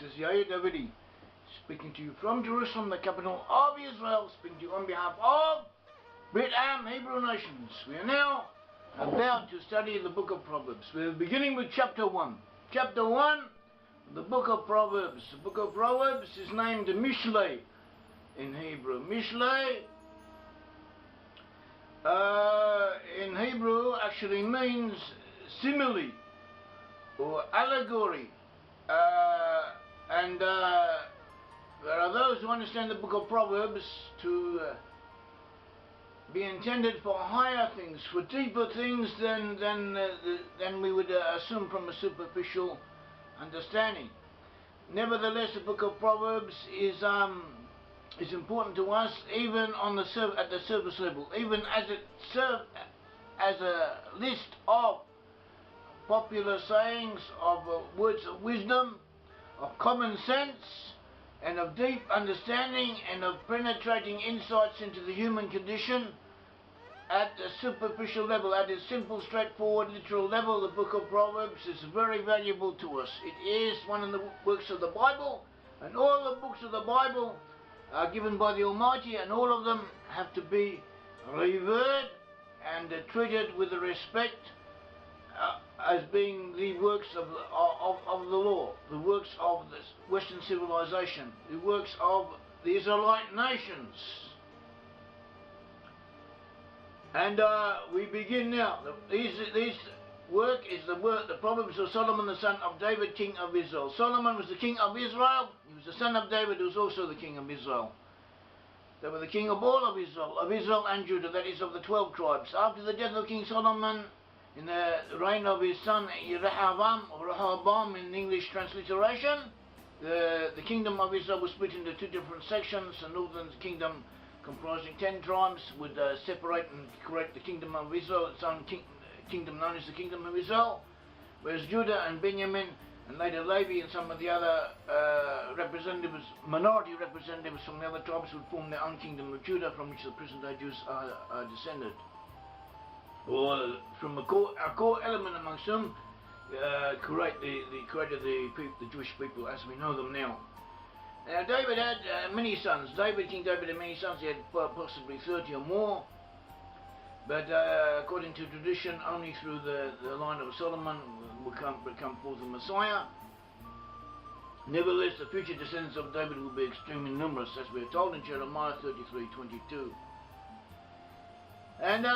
This is Yair Davidiy, speaking to you from Jerusalem, the capital of Israel, speaking to you on behalf of Brit-Am, Hebrew nations. We are now about to study the Book of Proverbs. We're beginning with chapter 1. Chapter 1, the Book of Proverbs. The Book of Proverbs is named Mishlei in Hebrew. Mishlei in Hebrew actually means simile or allegory. And there are those who understand the Book of Proverbs to be intended for higher things, for deeper things than we would assume from a superficial understanding. Nevertheless, the Book of Proverbs is important to us, even on at the surface level, even as it serves as a list of popular sayings, of words of wisdom, of common sense, and of deep understanding, and of penetrating insights into the human condition at a superficial level, at a simple, straightforward, literal level. The Book of Proverbs is very valuable to us. It is one of the works of the Bible, and all the books of the Bible are given by the Almighty, and all of them have to be revered and treated with the respect as being the works of the law, the works of the Western civilization, the works of the Israelite nations. And we begin now. This work is the Proverbs of Solomon, the son of David, king of Israel. Solomon was the king of Israel. He was the son of David, who was also the king of Israel. They were the king of all of Israel and Judah, that is, of the 12 tribes. After the death of King Solomon, in the reign of his son Rehoboam, or Rehoboam in English transliteration, the kingdom of Israel was split into two different sections. The northern kingdom, comprising 10 tribes, would separate and create the kingdom of Israel, its own kingdom known as the kingdom of Israel, whereas Judah and Benjamin, and later Levi and some of the other representatives, minority representatives from the other tribes, would form their own kingdom of Judah, from which the present-day Jews are descended. Or from a core element amongst them, created the Jewish people as we know them now. Now David had many sons. King David had many sons. He had possibly 30 or more. But according to tradition, only through the line of Solomon will come forth the Messiah. Nevertheless, the future descendants of David will be extremely numerous, as we are told in Jeremiah 33:22. And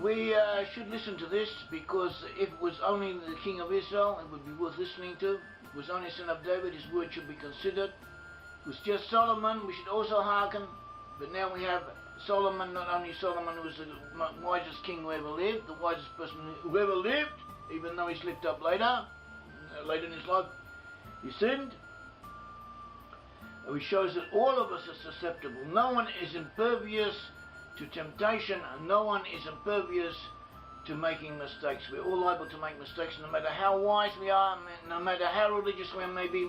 we should listen to this, because if it was only the king of Israel, it would be worth listening to. If it was only son of David, his word should be considered. If it was just Solomon, we should also hearken. But now we have Solomon, not only Solomon, who was the wisest king who ever lived, the wisest person who ever lived, even though he slipped up later in his life, he sinned. Which shows that all of us are susceptible. No one is impervious to temptation, and no one is impervious to making mistakes. We're all liable to make mistakes, no matter how wise we are, no matter how religious we may be,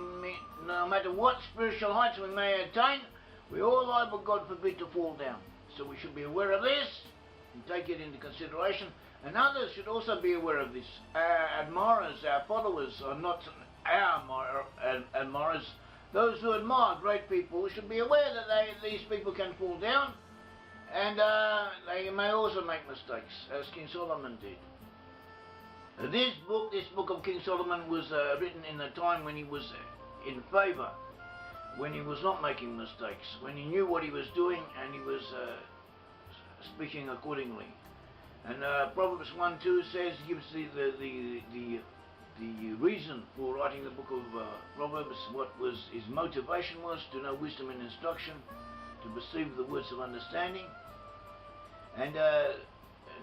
no matter what spiritual heights we may attain. We're all liable, God forbid, to fall down. So we should be aware of this and take it into consideration. And others should also be aware of this. Our admirers, our followers, are not our admirers. Those who admire great people should be aware that these people can fall down, and they may also make mistakes, as King Solomon did. This book of King Solomon, was written in a time when he was in favour, when he was not making mistakes, when he knew what he was doing, and he was speaking accordingly. And Proverbs 1:2 gives the reason for writing the book of Proverbs, what his motivation was: to know wisdom and instruction, to perceive the words of understanding. And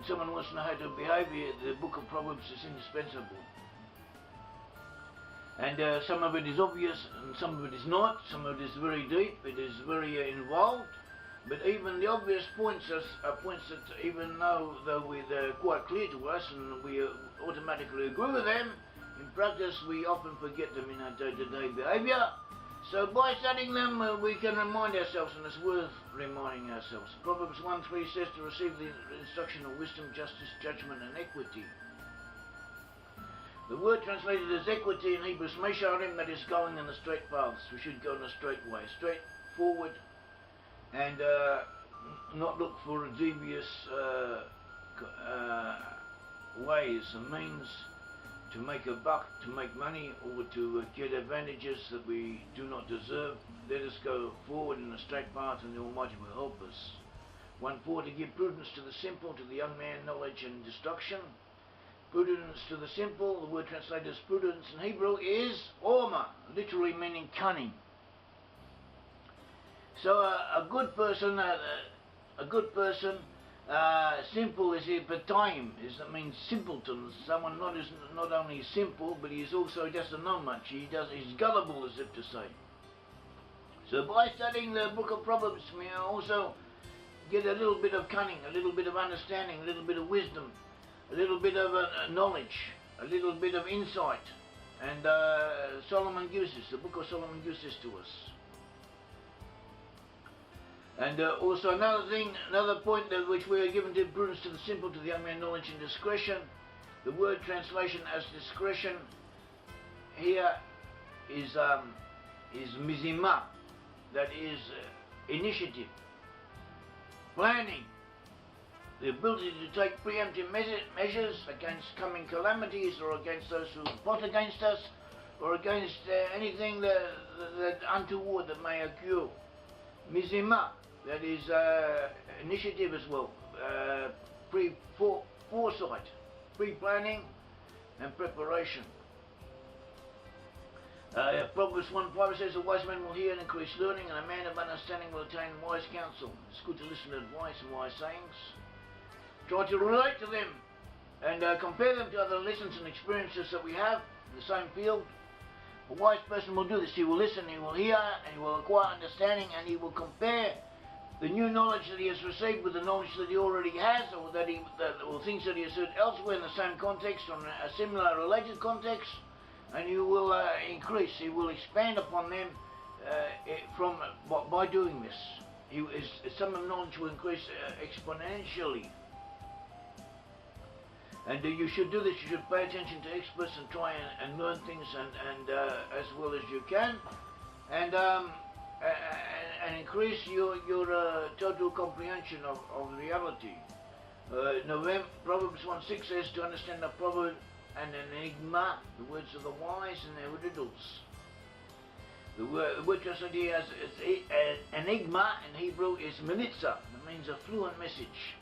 someone wants to know how to behave, the book of Proverbs is indispensable. And some of it is obvious, and some of it is not. Some of it is very deep, it is very involved. But even the obvious points are points that, even though they're quite clear to us and we automatically agree with them, in practice we often forget them in our day-to-day behaviour. So by studying them, we can remind ourselves, and it's worth reminding ourselves. Proverbs 1:3 says to receive the instruction of wisdom, justice, judgment, and equity. The word translated as equity in Hebrew is mesharim, that is going in the straight paths. We should go in a straight way, straight forward, and not look for devious ways and means to make a buck, to make money, or to get advantages that we do not deserve. Let us go forward in a straight path, and the Almighty will help us. 1:4, to give prudence to the simple, to the young man knowledge and instruction. Prudence to the simple, the word translated as prudence in Hebrew is orma, literally meaning cunning. So a good person, simple is Brit-Am, that means simpleton. Someone not only simple, but he doesn't know much. He's gullible, as if to say. So by studying the Book of Proverbs, we also get a little bit of cunning, a little bit of understanding, a little bit of wisdom, a little bit of knowledge, a little bit of insight. And Solomon gives this, the Book of Solomon gives this to us. And also another point which we are given to prudence to the simple, to the young man knowledge and discretion. The word translation as discretion here is mizimah, that is initiative, planning, the ability to take preemptive measures against coming calamities, or against those who plot against us, or against anything that untoward that may occur. Mizimah, that is initiative as well, foresight, pre-planning and preparation. Proverbs 1:5 says, a wise man will hear and increase learning, and a man of understanding will attain wise counsel. It's good to listen to advice and wise sayings. Try to relate to them and compare them to other lessons and experiences that we have in the same field. A wise person will do this. He will listen, he will hear, and he will acquire understanding, and he will compare the new knowledge that he has received with the knowledge that he already has, or things that he has heard elsewhere in the same context, or in a similar related context, and he will increase, he will expand upon them by doing this. Some of the knowledge will increase exponentially. And you should do this. You should pay attention to experts and try and learn things and as well as you can, and increase your total comprehension of reality. Proverbs 1:6 says to understand a proverb and an enigma, the words of the wise and their riddles. The word translated here as enigma in Hebrew is melitza. That means a fluent message.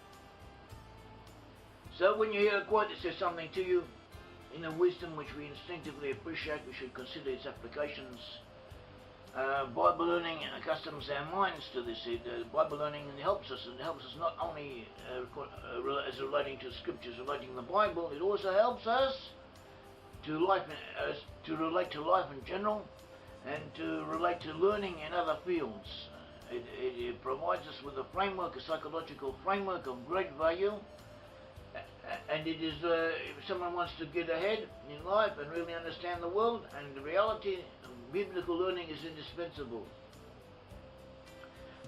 So when you hear a quote that says something to you, in a wisdom which we instinctively appreciate, we should consider its applications. Bible learning accustoms our minds to this. Bible learning helps us, and helps us not only as relating to scriptures, relating to the Bible, it also helps us to relate to life in general, and to relate to learning in other fields. It provides us with a framework, a psychological framework of great value. And it is, if someone wants to get ahead in life and really understand the world and the reality, biblical learning is indispensable.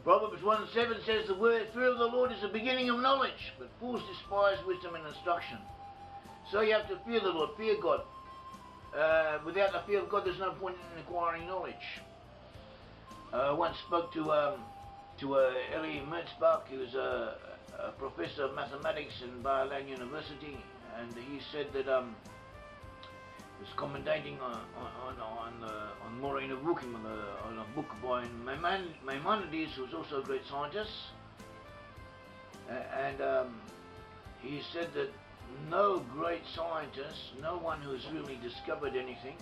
Proverbs 1:7 says, the fear of the Lord is the beginning of knowledge, but fools despise wisdom and instruction. So you have to fear the Lord, fear God. Without the fear of God, there's no point in acquiring knowledge. I once spoke to Eli Merzbach, who was a professor of mathematics in Bar-Ilan University, and he said that he was commentating on Morena Vukim, on a book by Maimonides, who was also a great scientist, and he said that no great scientist, no one who has really discovered anything,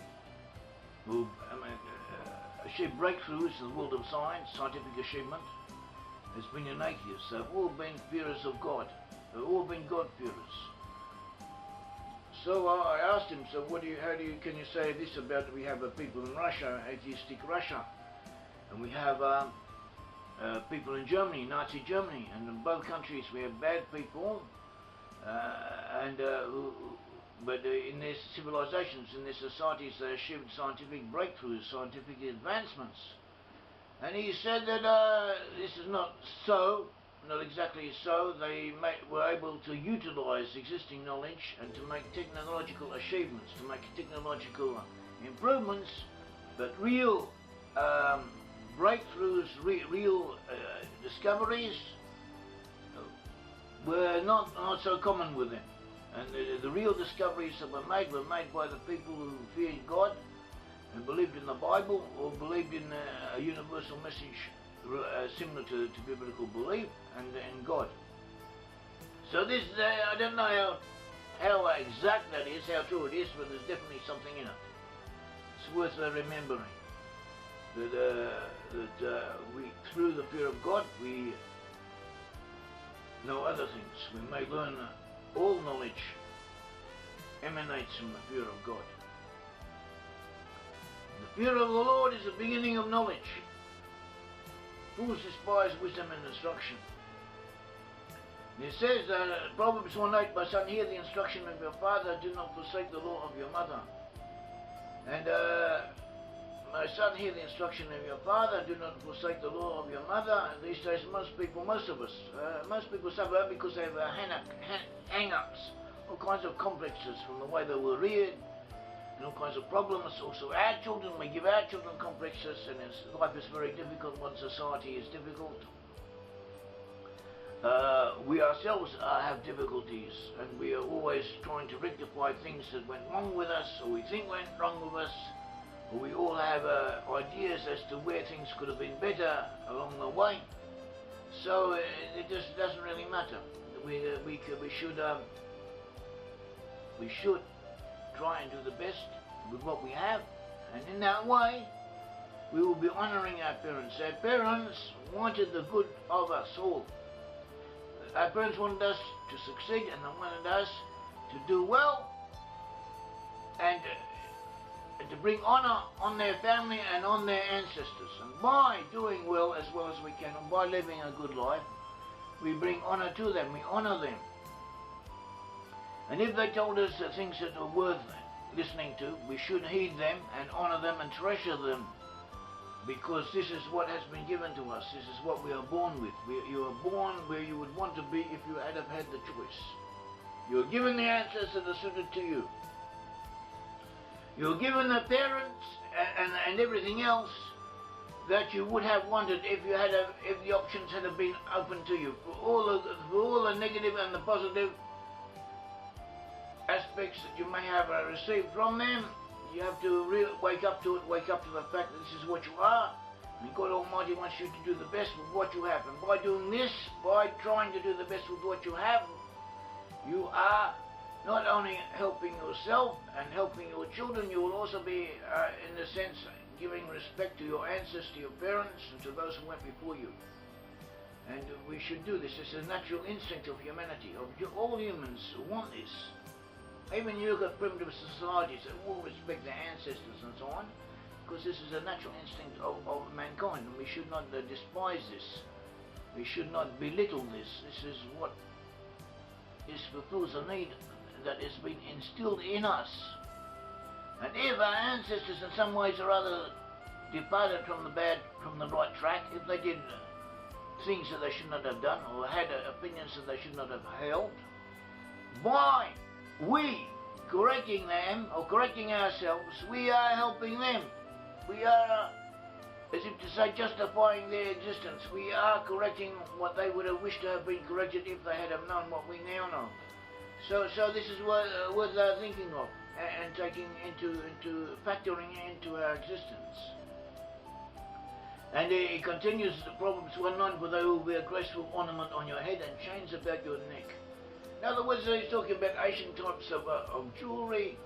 achieved breakthroughs in the world of science, scientific achievement, has been an atheist. They've all been fearers of God. They've all been God-fearers. So I asked him, so can you say this about, we have people in Russia, atheistic Russia, and we have people in Germany, Nazi Germany, and in both countries we have bad people, but in their civilizations, in their societies, they achieved scientific breakthroughs, scientific advancements. And he said that this is not so, not exactly so. They were able to utilize existing knowledge and to make technological achievements, to make technological improvements, but real breakthroughs, real discoveries were not so common with them. And the real discoveries that were made by the people who feared God and believed in the Bible or believed in a universal message similar to biblical belief and God. So this, I don't know how exact that is, how true it is, but there's definitely something in it. It's worth remembering that we, through the fear of God, we know other things. We may learn all knowledge emanates from the fear of God. The fear of the Lord is the beginning of knowledge. Fools despise wisdom and instruction. And it says, Proverbs 1:8, my son, hear the instruction of your father, do not forsake the law of your mother. And my son, hear the instruction of your father, do not forsake the law of your mother. And these days, most people suffer because they have hang-ups, all kinds of complexes from the way they were reared, and all kinds of problems. Also, our children, we give our children complexes, and life is very difficult when society is difficult. We ourselves have difficulties, and we are always trying to rectify things that went wrong with us, or we think went wrong with us. We all have ideas as to where things could have been better along the way. So it just doesn't really matter. We should try and do the best with what we have, and in that way we will be honouring our parents. Our parents wanted the good of us all. Our parents wanted us to succeed, and they wanted us to do well and to bring honour on their family and on their ancestors. And by doing well as we can, and by living a good life, we bring honour to them, we honour them. And if they told us things that are worth listening to, we should heed them and honour them and treasure them, because this is what has been given to us. This is what we are born with. You are born where you would want to be if you had had the choice. You are given the answers that are suited to you. You're given the parents and everything else that you would have wanted if the options had been open to you. For all the negative and the positive aspects that you may have received from them, you have to wake up to the fact that this is what you are. And God Almighty wants you to do the best with what you have. And by doing this, by trying to do the best with what you have, you are not only helping yourself and helping your children, you will also be, in a sense, giving respect to your ancestors, to your parents, and to those who went before you. And we should do this. It's a natural instinct of humanity. All humans want this. Even you look at primitive societies that all respect their ancestors and so on, because this is a natural instinct of mankind, and we should not despise this. We should not belittle this. This is what fulfills a need that has been instilled in us. And if our ancestors in some ways or other departed from the right track, if they did things that they should not have done, or had opinions that they should not have held, by we correcting them or correcting ourselves, we are helping them. We are, as if to say, justifying their existence. We are correcting what they would have wished to have been corrected if they had have known what we now know. So this is worth thinking of and taking factoring into our existence. And he continues, Proverbs 1:9, for they will be a graceful ornament on your head and chains about your neck. In other words, he's talking about Asian types of jewellery,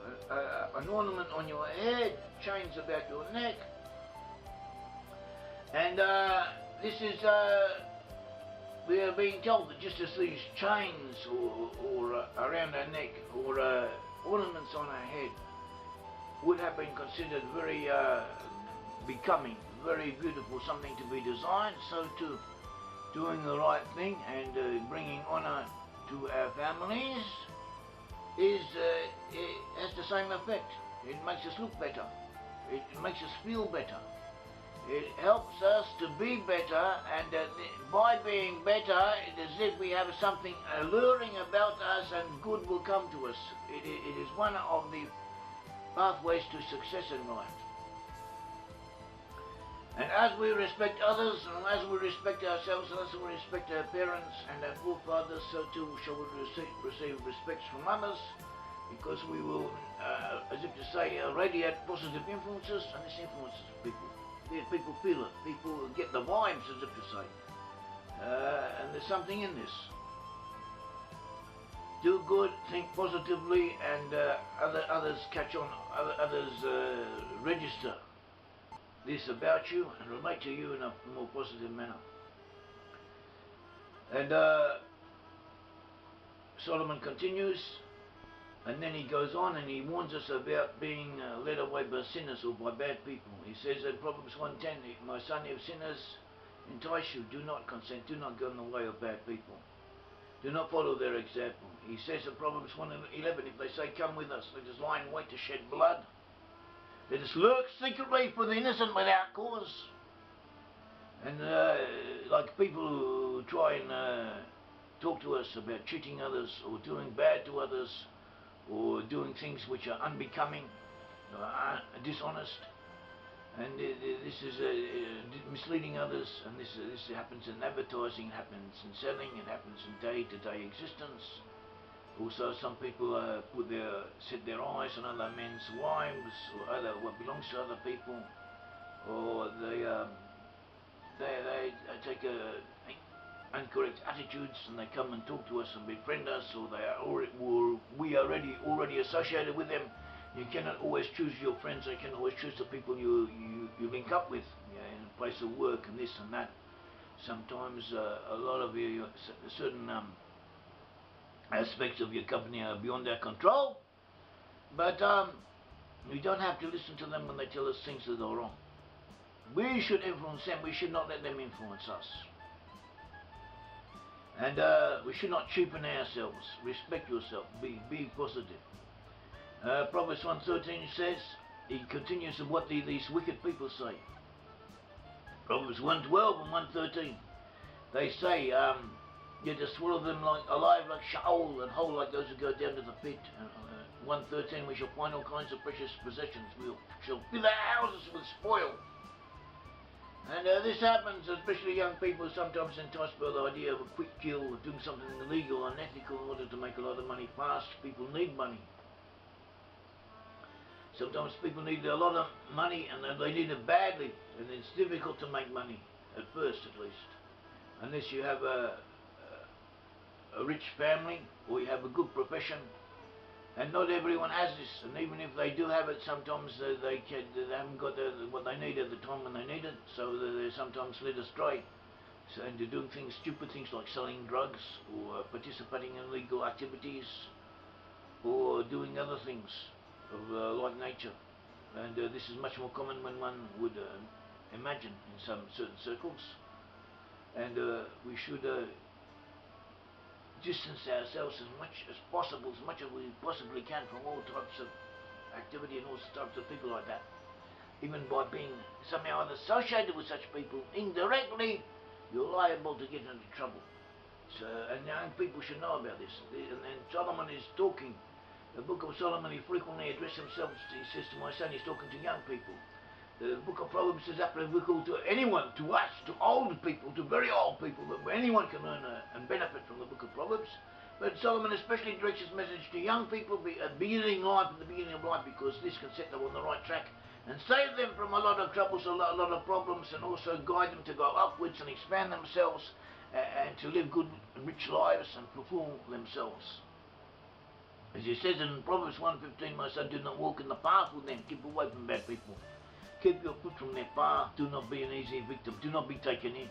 an ornament on your head, chains about your neck. And this is, we are being told that just as these chains or around our neck or ornaments on our head would have been considered very becoming, very beautiful, something to be designed, so too doing the right thing and bringing honour to our families it has the same effect. It makes us look better. It makes us feel better. It helps us to be better, and by being better, it is as if we have something alluring about us and good will come to us. It is one of the pathways to success in life. And as we respect others, and as we respect ourselves, and as we respect our parents and our forefathers, so too shall we receive respect from others, because we will, as if to say, radiate positive influences, and this influences people. People feel it, people get the vibes, as if to say. And there's something in this. Do good, think positively, and others catch on, others register this about you and relate to you in a more positive manner. And Solomon continues, and then he goes on and he warns us about being led away by sinners or by bad people. He says in Proverbs 1:10, "My son, if sinners entice you, do not consent, do not go in the way of bad people. Do not follow their example." He says in Proverbs 1:11, if they say, "Come with us, let us lie in wait to shed blood. Let us lurk secretly for the innocent without cause." And like people who try and talk to us about cheating others or doing bad to others, or doing things which are unbecoming, dishonest, and this is misleading others, and this happens in advertising, it happens in selling, it happens in day-to-day existence. Also, some people set their eyes on other men's wives, or what belongs to other people, or they take incorrect attitudes, and they come and talk to us and befriend us, or we are already associated with them. You cannot always choose your friends. You cannot always choose the people you link up with, in a place of work and this and that. Sometimes a lot of certain aspects of your company are beyond our control, but we don't have to listen to them when they tell us things that are wrong. We should influence them. We should not let them influence us. And we should not cheapen ourselves. Respect yourself. Be positive. Proverbs 1:13 says, he continues of what these wicked people say. Proverbs 1:12 and 1:13. They say, you just swallow them alive like Sheol, and whole like those who go down to the pit. 1:13, we shall find all kinds of precious possessions. We shall fill our houses with spoil. And this happens, especially young people, sometimes enticed by the idea of a quick kill, or doing something illegal, unethical, in order to make a lot of money fast. People need money. Sometimes people need a lot of money, and they need it badly, and it's difficult to make money, at first at least. Unless you have a rich family, or you have a good profession. And not everyone has this, and even if they do have it, sometimes they haven't got what they need at the time when they need it, so they're sometimes led astray. So into doing stupid things like selling drugs, or participating in illegal activities, or doing other things of like nature. And this is much more common than one would imagine in some certain circles. And we should distance ourselves as much as possible, as much as we possibly can, from all types of activity and all types of people like that. Even by being somehow associated with such people, indirectly, you're liable to get into trouble. So, and young people should know about this. And then Solomon is talking. The Book of Solomon, he frequently addresses himself. He says to my son, he's talking to young people. The Book of Proverbs is applicable to anyone, to us, to old people, to very old people. That anyone can learn and benefit from the Book of Proverbs. But Solomon especially directs his message to young people at the beginning of life, because this can set them on the right track and save them from a lot of troubles, a lot of problems, and also guide them to go upwards and expand themselves and to live good and rich lives and fulfill themselves. As he says in Proverbs 1:15, my son, do not walk in the path with them. Keep away from bad people. Keep your foot from their path. Do not be an easy victim. Do not be taken in.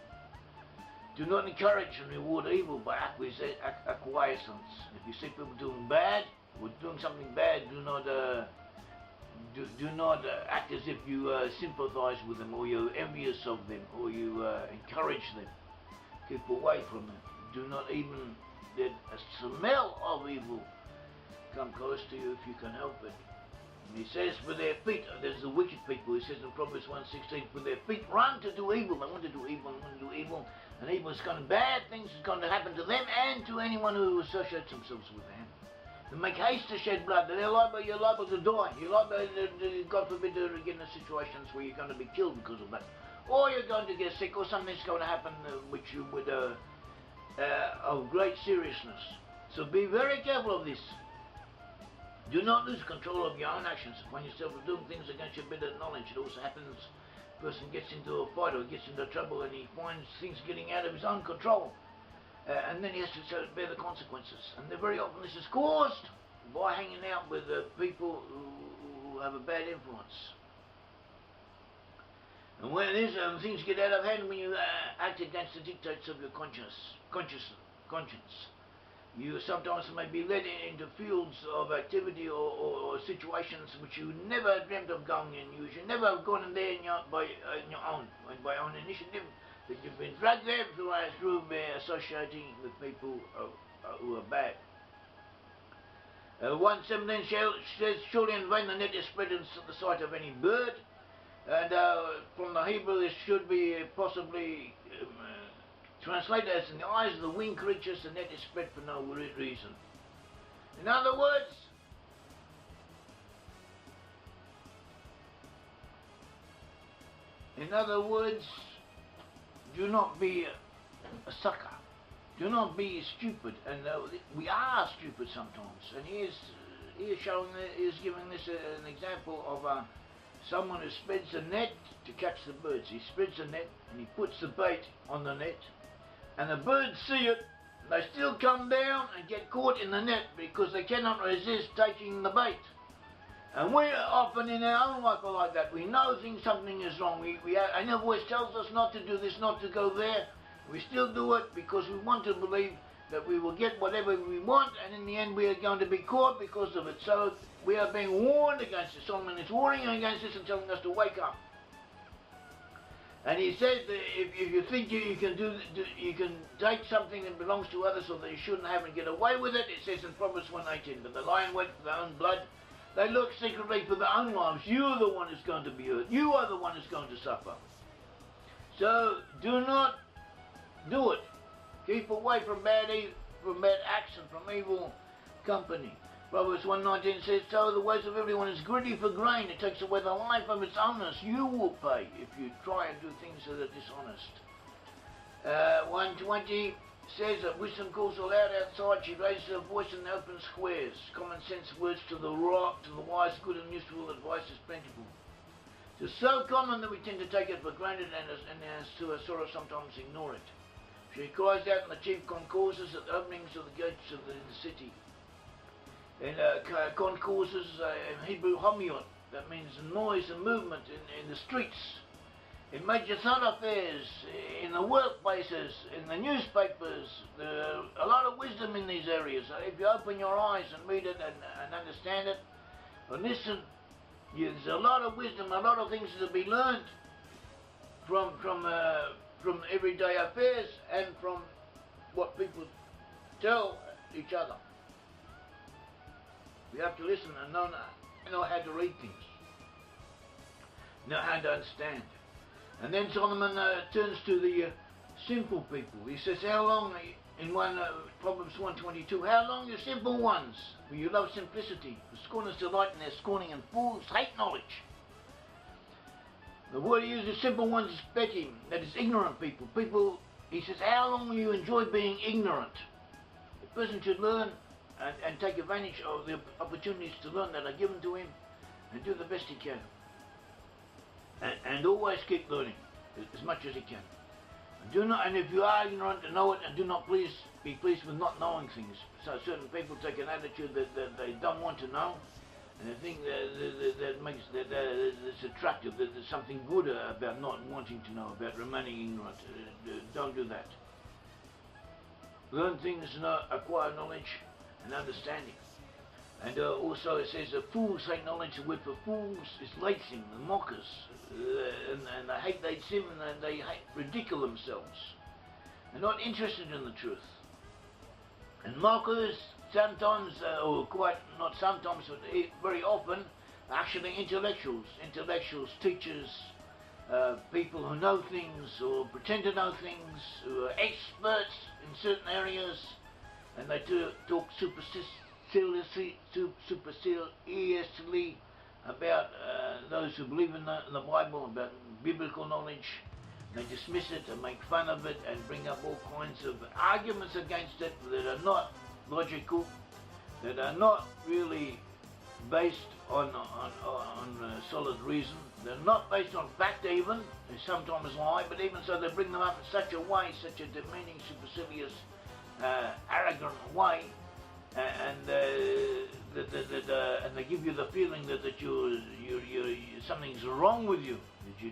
Do not encourage and reward evil by acquiescence. If you see people doing bad or doing something bad, do not act as if you sympathize with them, or you're envious of them, or you encourage them. Keep away from them. Do not even let a smell of evil come close to you if you can help it. He says, for their feet, there's the wicked people, he says in Proverbs 1:16, for their feet run to do evil. They want to do evil, and want to do evil. And evil is going to, bad things is going to happen to them and to anyone who associates themselves with them. They make haste to shed blood. You're liable to die. You're liable, God forbid, to get into situations where you're going to be killed because of that. Or you're going to get sick, or something's going to happen which you would, of great seriousness. So be very careful of this. Do not lose control of your own actions. Find yourself doing things against your better knowledge. It also happens, a person gets into a fight or gets into trouble and he finds things getting out of his own control. And then he has to bear the consequences. And very often this is caused by hanging out with people who have a bad influence. And when things get out of hand, when you act against the dictates of your conscience, you sometimes may be led into fields of activity or situations which you never dreamt of going in. You should never have gone in there by your own initiative. That you've been dragged there through associating with people who are bad. 1:17 says, surely in vain the net is spread in the sight of any bird. And from the Hebrew this should be possibly translated as in the eyes of the winged creatures, the net is spread for no reason. In other words, do not be a sucker. Do not be stupid. And we are stupid sometimes. And he is giving this an example of someone who spreads a net to catch the birds. He spreads a net and he puts the bait on the net. And the birds see it, they still come down and get caught in the net because they cannot resist taking the bait. And we often in our own life are like that. We know something is wrong. Our voice tells us not to do this, not to go there. We still do it because we want to believe that we will get whatever we want, and in the end we are going to be caught because of it. So we are being warned against it. Solomon is warning against this and telling us to wake up. And he says that if you think you can take something that belongs to others or that you shouldn't have and get away with it, it says in Proverbs 1:18, but the lion wait for their own blood. They look secretly for their own lives. You are the one who's going to be hurt. You are the one who's going to suffer. So do not do it. Keep away from bad acts and from evil company. Proverbs 1:19 says, so the ways of everyone is greedy for grain. It takes away the life of its owners. You will pay if you try and do things that are dishonest. 1:20 says that wisdom calls aloud outside. She raises her voice in the open squares. Common sense words to the wise, good and useful advice is plentiful. It's so common that we tend to take it for granted and as to sort of sometimes ignore it. She cries out in the chief concourses at the openings of the gates of the city. And concourses in Hebrew homiot, that means noise and movement in the streets, in major thoroughfares, in the workplaces, in the newspapers. There's a lot of wisdom in these areas. If you open your eyes and read it and understand it, and listen, there's a lot of wisdom, a lot of things to be learned from everyday affairs and from what people tell each other. We have to listen and know how to read things, know how to understand. And then Solomon turns to the simple people. He says, how long, in Proverbs 1:22, how long, you simple ones, for you love simplicity, for scorners delight in their scorning, and fools hate knowledge. The word he uses, simple ones, is petty, that is ignorant people. He says, how long will you enjoy being ignorant? A person should learn and take advantage of the opportunities to learn that are given to him and do the best he can. And always keep learning as much as he can. And if you are ignorant, know it, and do not be pleased with not knowing things. So certain people take an attitude that they don't want to know, and they think that it's attractive, that there's something good about not wanting to know, about remaining ignorant. Don't do that. Learn things, acquire knowledge and understanding. And also it says that fools hate knowledge. The word for fools is lathim, the mockers, and they hate sim, and they ridicule themselves. They're not interested in the truth. And mockers sometimes, or quite not sometimes, but very often, actually intellectuals, teachers, people who know things or pretend to know things, who are experts in certain areas, and they talk superciliously about those who believe in the Bible, about biblical knowledge. They dismiss it and make fun of it and bring up all kinds of arguments against it that are not logical, that are not really based on solid reason. They're not based on fact even. They sometimes lie, but even so they bring them up in such a way, such a demeaning, supercilious, arrogant way, and they give you the feeling that something's wrong with you,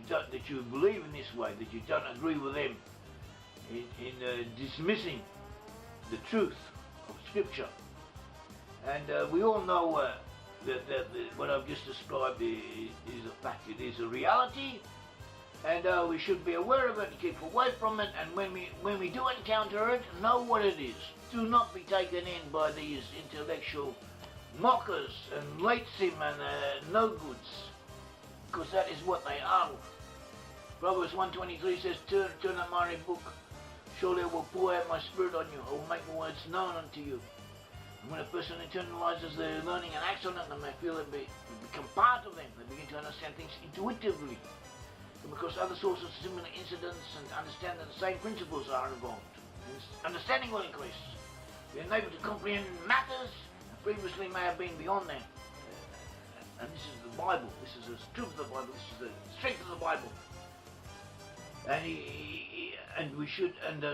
that you believe in this way, that you don't agree with them in dismissing the truth of Scripture. And we all know that what I've just described is a fact. It is a reality, and we should be aware of it, keep away from it, and when we do encounter it, know what it is. Do not be taken in by these intellectual mockers and late-sim and no-goods, because that is what they are. Proverbs 1:23 says, Turn at my book, surely I will pour out my spirit on you, I will make my words known unto you. And when a person internalizes their learning and acts on it, they may feel it become part of them. They begin to understand things intuitively. And because other sources of similar incidents and understand that the same principles are involved. Understanding will increase. We are able to comprehend matters that previously may have been beyond them. And this is the Bible. This is the truth of the Bible. This is the strength of the Bible. And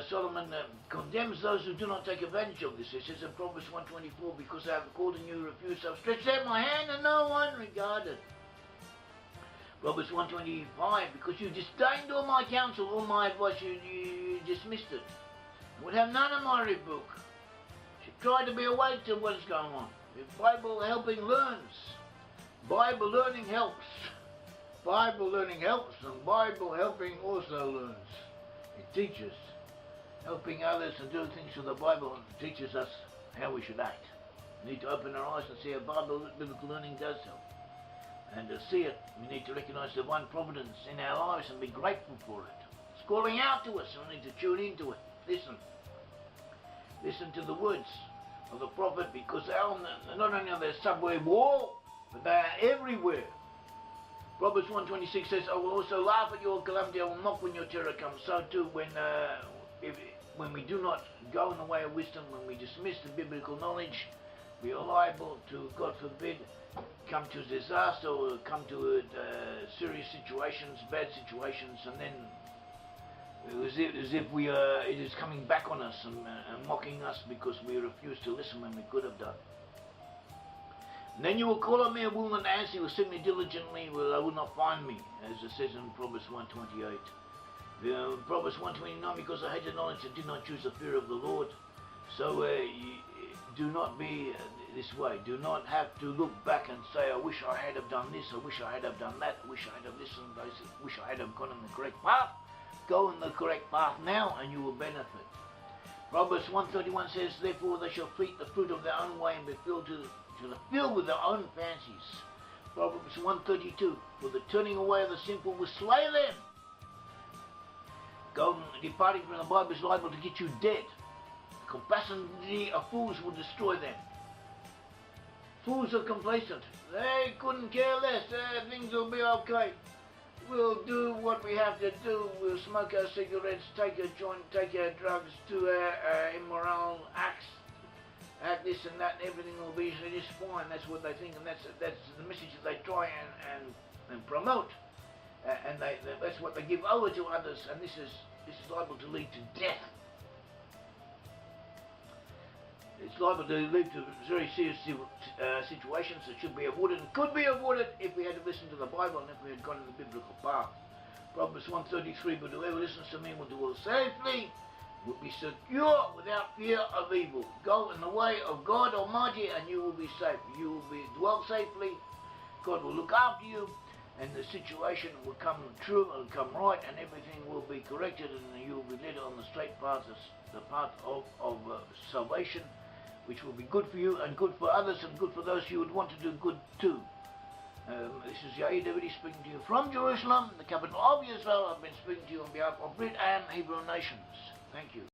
Solomon condemns those who do not take advantage of this. It says in Proverbs 1:24, because I have called and you refused, I have stretched out my hand and no one regarded. Proverbs 1:25, because you disdained all my counsel, all my advice, you dismissed it. You would have none of my rebuke. You try to be awake to what is going on. If Bible helping learns, Bible learning helps. Bible learning helps, and Bible helping also learns. It teaches. Helping others to do things with the Bible teaches us how we should act. We need to open our eyes and see how biblical learning does help. And to see it, we need to recognize the divine providence in our lives and be grateful for it. It's calling out to us, and we need to tune into it. Listen. Listen to the words of the prophet, because they are not only on their subway wall, but they are everywhere. Proverbs 1:26 says, I will also laugh at your calamity, I will mock when your terror comes. So too, when we do not go in the way of wisdom, when we dismiss the biblical knowledge, we are liable to, God forbid, come to disaster or come to serious situations, bad situations, and then as if it is coming back on us and mocking us because we refuse to listen when we could have done. And then you will call on me, I will not answer, you will seek me diligently, I will not find me, as it says in Proverbs 1:28. Proverbs 1:29, because I hated knowledge and did not choose the fear of the Lord. So do not be this way. Do not have to look back and say, I wish I had have done this, I wish I had have done that, I wish I had have listened, I wish I had have gone in the correct path. Go in the correct path now and you will benefit. Proverbs 1:31 says, therefore they shall eat the fruit of their own way and be filled with their own fancies. Proverbs 1:32, for the turning away of the simple will slay them. Departing from the Bible is liable to get you dead. The compassionate of fools will destroy them. Fools are complacent. They couldn't care less. Things will be okay. We'll do what we have to do. We'll smoke our cigarettes, take a joint, take our drugs, do our immoral acts, act this and that, and everything will be just fine. That's what they think, and that's the message that they try and promote, and that's what they give over to others. And this is liable to lead to death. It's liable to lead to very serious situations that should be avoided and could be avoided if we had listened to the Bible and if we had gone in the biblical path. Proverbs 1:33, but whoever listens to me will dwell safely, will be secure without fear of evil. Go in the way of God Almighty and you will be safe. You will be dwell safely. God will look after you and the situation will come true, it will come right, and everything will be corrected and you will be led on the straight path, the path of salvation, which will be good for you and good for others and good for those you would want to do good to. This is Yair Davidiy speaking to you from Jerusalem, the capital of Israel. I've been speaking to you on behalf of Brit-Am Hebrew nations. Thank you.